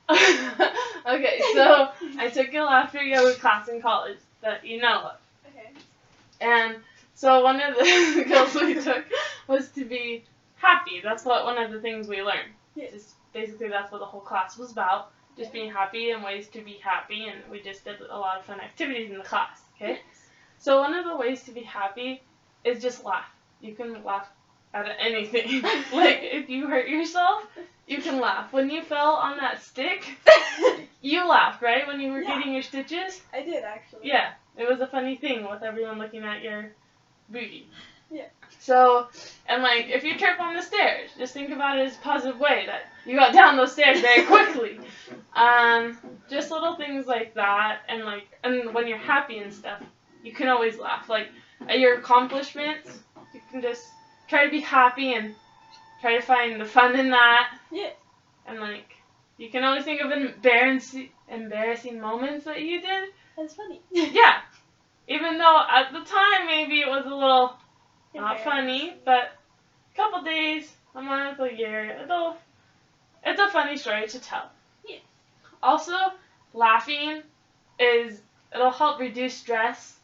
Okay, so I took a laughter yoga class in college that you know of. Okay. And so one of the skills we took was to be happy. That's what one of the things we learned. Yes. Just basically that's what the whole class was about. Just being happy and ways to be happy, and we just did a lot of fun activities in the class. Okay? Yes. So one of the ways to be happy is just laugh. You can laugh at anything. Like if you hurt yourself, you can laugh. When you fell on that stick, you laughed, right? When you were getting your stitches? I did, actually. Yeah. It was a funny thing with everyone looking at your booty. Yeah. So, and like, if you trip on the stairs, just think about it as a positive way that you got down those stairs very quickly. Just little things like that, and when you're happy and stuff, you can always laugh. Like, at your accomplishments, you can just try to be happy and try to find the fun in that. Yeah. And like, you can always think of embarrassing moments that you did. That's funny. Yeah. Even though at the time maybe it was a little not funny, but a couple days, a month, a year, it's a funny story to tell. Yeah. Also, laughing it'll help reduce stress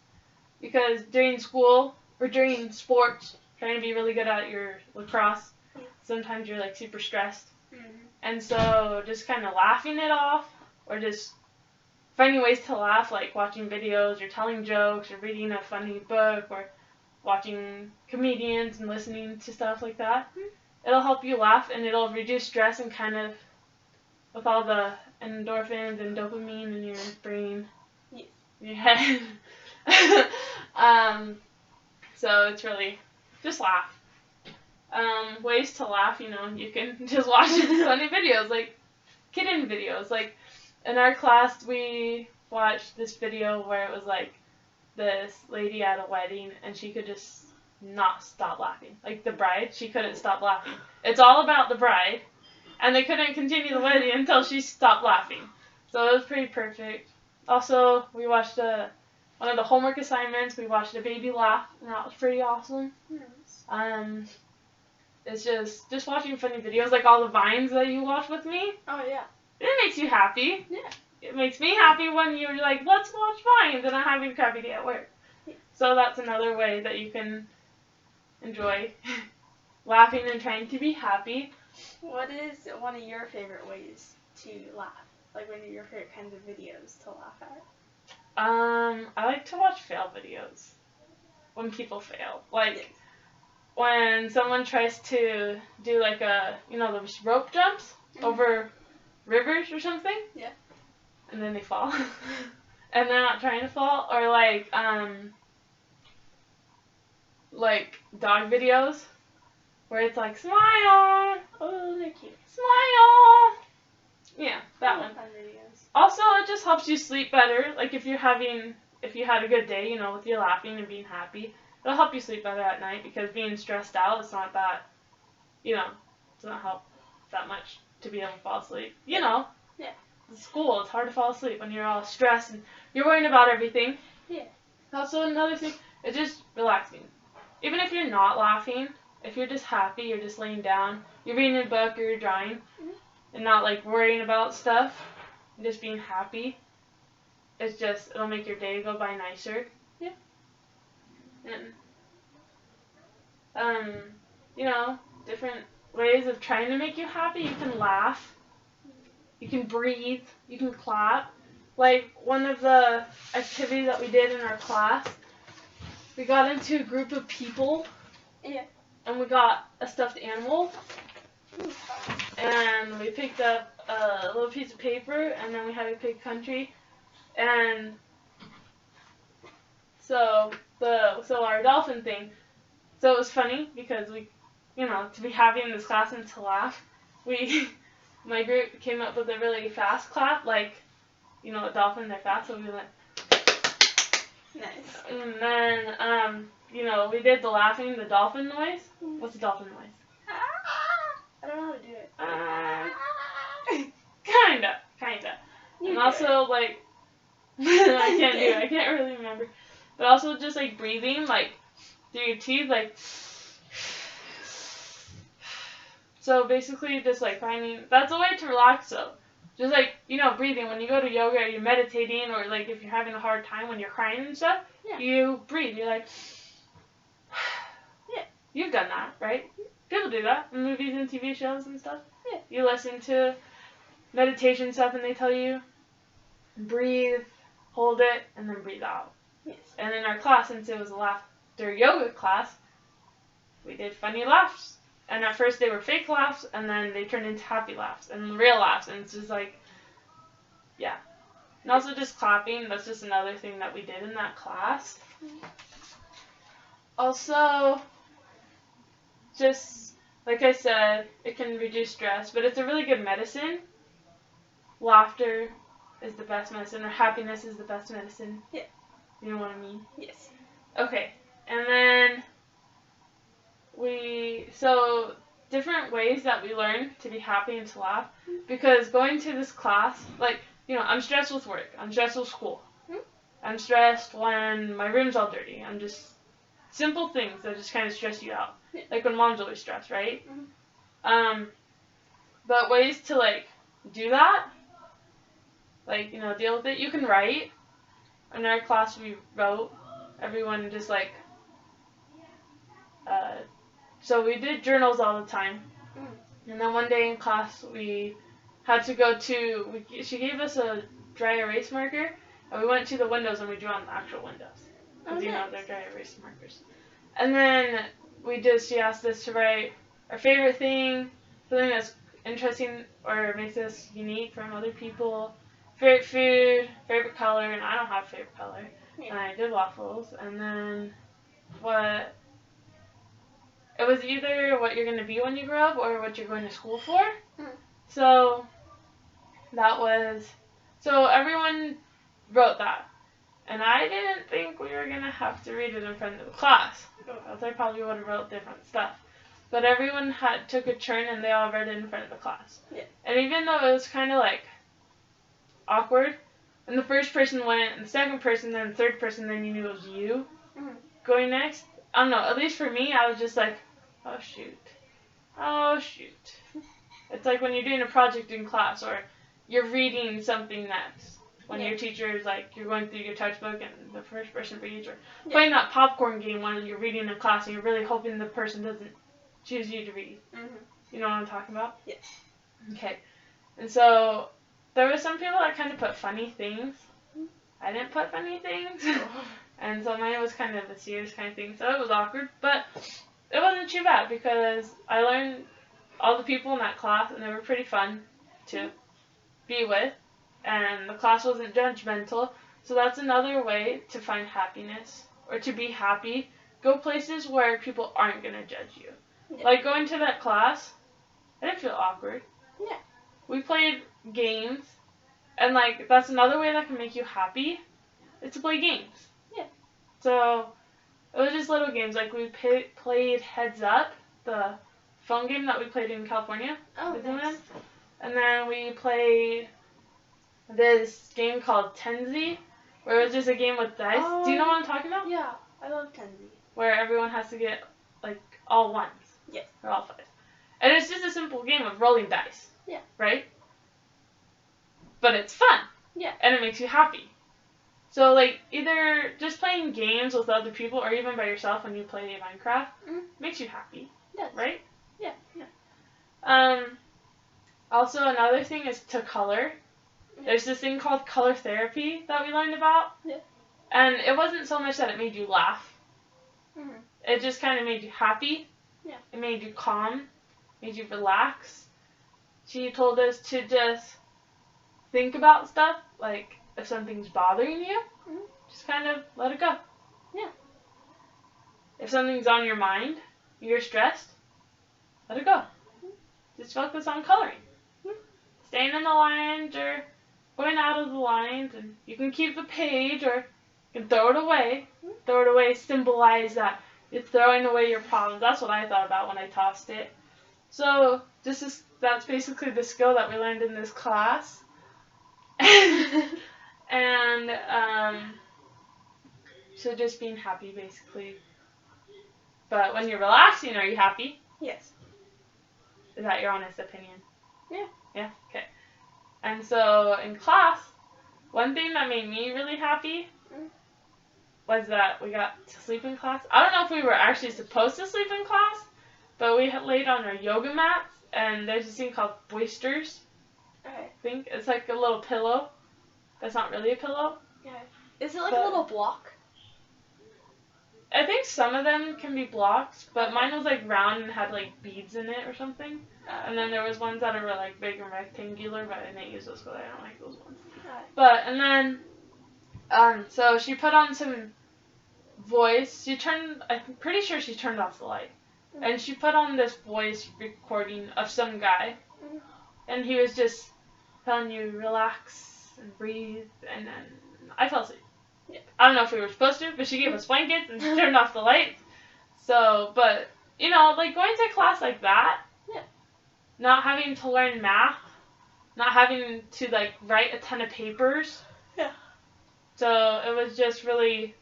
because during school or during sports, trying to be really good at your lacrosse, sometimes you're like super stressed. Mm-hmm. And so just kind of laughing it off or just finding ways to laugh, like watching videos or telling jokes or reading a funny book or watching comedians and listening to stuff like that. Mm-hmm. It'll help you laugh and it'll reduce stress and kind of with all the endorphins and dopamine in your brain, your head. So it's really just laugh. Ways to laugh, you can just watch funny videos, like kitten videos. Like in our class, we watched this video where it was like this lady at a wedding and she could just not stop laughing. Like the bride, she couldn't stop laughing. It's all about the bride, and they couldn't continue the wedding until she stopped laughing. So it was pretty perfect. Also, we watched one of the homework assignments. We watched a baby laugh, and that was pretty awesome. Yes. It's just watching funny videos, like all the vines that you watch with me. Oh yeah. It makes you happy. Yeah. It makes me happy when you're like, let's watch vines, and I'm having a crappy day at work. Yeah. So that's another way that you can enjoy laughing and trying to be happy. What is one of your favorite ways to laugh? Like, what are your favorite kinds of videos to laugh at? I like to watch fail videos. When people fail. Like, when someone tries to do like those rope jumps over rivers or something. Yeah. And then they fall. And they're not trying to fall. Or like dog videos where it's like, smile! Oh, they're cute. Smile! Yeah, that one. Fun videos. Also, it just helps you sleep better. Like if you had a good day, with your laughing and being happy, it'll help you sleep better at night because being stressed out, it's not that, it doesn't help that much to be able to fall asleep. Yeah. In school, it's hard to fall asleep when you're all stressed and you're worrying about everything. Yeah. Also, another thing, it's just relaxing. Even if you're not laughing, if you're just happy, you're just laying down, you're reading a book or you're drawing, and not like worrying about stuff, and just being happy, it'll make your day go by nicer. Yeah. And, different ways of trying to make you happy. You can laugh, you can breathe, you can clap. Like one of the activities that we did in our class, we got into a group of people. Yeah. And we got a stuffed animal. And we picked up a little piece of paper, and then we had to pick country. And so our dolphin thing. So it was funny because we, to be happy in this class and to laugh, my group came up with a really fast clap, like, a dolphin, they're fast, so we went. Nice. And then, we did the laughing, the dolphin noise. What's the dolphin noise? I don't know how to do it. Kinda. And also, like, I can't really remember. But also just, like, breathing, like, through your teeth, like. So basically just, like, that's a way to relax, though. Just like, breathing. When you go to yoga or you're meditating, or like if you're having a hard time when you're crying and stuff, you breathe. You're like, yeah. You've done that, right? People do that in movies and TV shows and stuff. Yeah. You listen to meditation stuff and they tell you, breathe, hold it, and then breathe out. Yes. And in our class, since it was a laughter yoga class, we did funny laughs. And at first they were fake laughs, and then they turned into happy laughs and real laughs. And it's just like, yeah. And also just clapping, that's just another thing that we did in that class. Also, just, like I said, it can reduce stress, but it's a really good medicine. Laughter is the best medicine, or happiness is the best medicine. Yeah. You know what I mean? Yes. Okay, and then so different ways that we learn to be happy and to laugh, because going to this class, like, I'm stressed with work, I'm stressed with school, I'm stressed when my room's all dirty, I'm just, simple things that just kind of stress you out, like when mom's always stressed, right? But ways to, like, do that, like, deal with it, you can write. In our class we wrote, everyone just like, so we did journals all the time. And then one day in class we had to go to, she gave us a dry erase marker, and we went to the windows and we drew on the actual windows. Because they're dry erase markers. And then she asked us to write our favorite thing, something that's interesting or makes us unique from other people, favorite food, favorite color, and I don't have a favorite color. And I did waffles. And then it was either what you're going to be when you grow up or what you're going to school for. So so everyone wrote that. And I didn't think we were going to have to read it in front of the class. Else I probably would have wrote different stuff. But everyone took a turn and they all read it in front of the class. Yeah. And even though it was kind of like awkward, and the first person went, and the second person, then the third person, then you knew it was you going next. I don't know, at least for me, I was just like, oh shoot. It's like when you're doing a project in class, or you're reading something next. When your teacher is like, you're going through your textbook and the first person reads, or playing that popcorn game when you're reading in class and you're really hoping the person doesn't choose you to read. You know what I'm talking about? Yes. Okay. And so there were some people that kind of put funny things. I didn't put funny things. And so mine was kind of a serious kind of thing. So it was awkward. But it wasn't too bad because I learned all the people in that class and they were pretty fun to be with. And the class wasn't judgmental. So that's another way to find happiness or to be happy. Go places where people aren't going to judge you. Yeah. Like going to that class, I didn't feel awkward. Yeah. We played games. And like that's another way that can make you happy is to play games. Yeah. So it was just little games. Like we played Heads Up, the phone game that we played in California. Oh, nice. And then we played this game called Tenzi, where it was just a game with dice. Oh, do you know what I'm talking about? Yeah, I love Tenzi. Where everyone has to get like all ones. Yes. Or all fives. And it's just a simple game of rolling dice. Yeah. Right? But it's fun. Yeah. And it makes you happy. So like either just playing games with other people or even by yourself when you play Minecraft makes you happy. Yes. Right? Yeah. Yeah. Also another thing is to color. There's this thing called color therapy that we learned about. Yeah. And it wasn't so much that it made you laugh. It just kind of made you happy. Yeah. It made you calm. Made you relax. She told us to just think about stuff, like if something's bothering you, just kind of let it go. Yeah. If something's on your mind, you're stressed, let it go. Just focus on coloring. Staying in the lines or going out of the lines, and you can keep the page or you can throw it away. Throw it away, symbolize that you're throwing away your problems. That's what I thought about when I tossed it. So that's basically the skill that we learned in this class. And so just being happy basically. But when you're relaxing, are you happy? Yes. Is that your honest opinion? Yeah. Yeah? Okay. And And so in class, one thing that made me really happy was that we got to sleep in class. I don't know if we were actually supposed to sleep in class, but we had laid on our yoga mats, and there's this thing called boisters. Okay. I think it's like a little pillow. That's not really a pillow. Yeah. Is it like a little block? I think some of them can be blocked, but mine was like round and had like beads in it or something. And then there was ones that were like big and rectangular, but I didn't use those because I don't like those ones. But and then, so she put on some voice. I'm pretty sure she turned off the light, and she put on this voice recording of some guy, and he was just telling you relax and breathe, and then I fell asleep. Yeah. I don't know if we were supposed to, but she gave us blankets and turned off the lights. So, but, you know, like going to class like that, not having to learn math, not having to, like, write a ton of papers. Yeah. So, it was just really...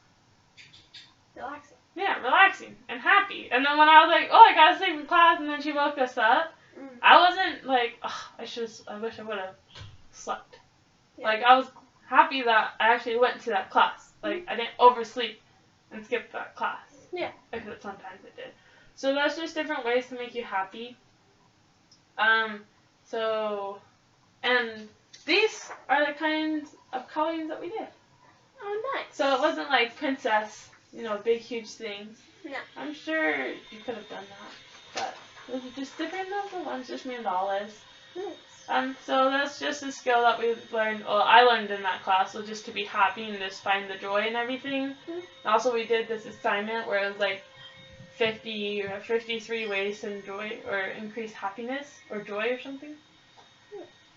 Relaxing. Yeah, relaxing and happy. And then when I was like, oh, I gotta sleep in class, and then she woke us up, I wasn't like, oh, I wish I would have slept. Yeah. Like, I was happy that I actually went to that class. Like, I didn't oversleep and skip that class. Yeah. Because sometimes it did. So that's just different ways to make you happy. And these are the kinds of colorings that we did. Oh, nice. So it wasn't like princess, you know, big, huge things. No. I'm sure you could have done that. But it was just different little ones, just mandalas. Nice. So that's just a skill that we learned, well, I learned in that class, so just to be happy and just find the joy in everything. And also we did this assignment where it was like 50 or 53 ways to enjoy or increase happiness or joy or something.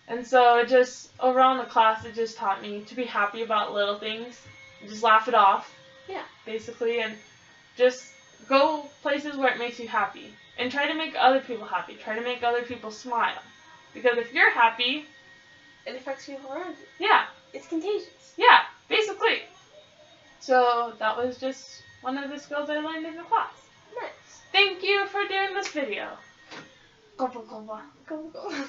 And so it just, overall in the class, it just taught me to be happy about little things. Just laugh it off. Yeah. Basically, and just go places where it makes you happy. And try to make other people happy. Try to make other people smile. Because if you're happy, it affects people around you. Yeah. It's contagious. Yeah, basically. So that was just one of the skills I learned in the class. Nice. Thank you for doing this video. Go, go, go, go. Go, go.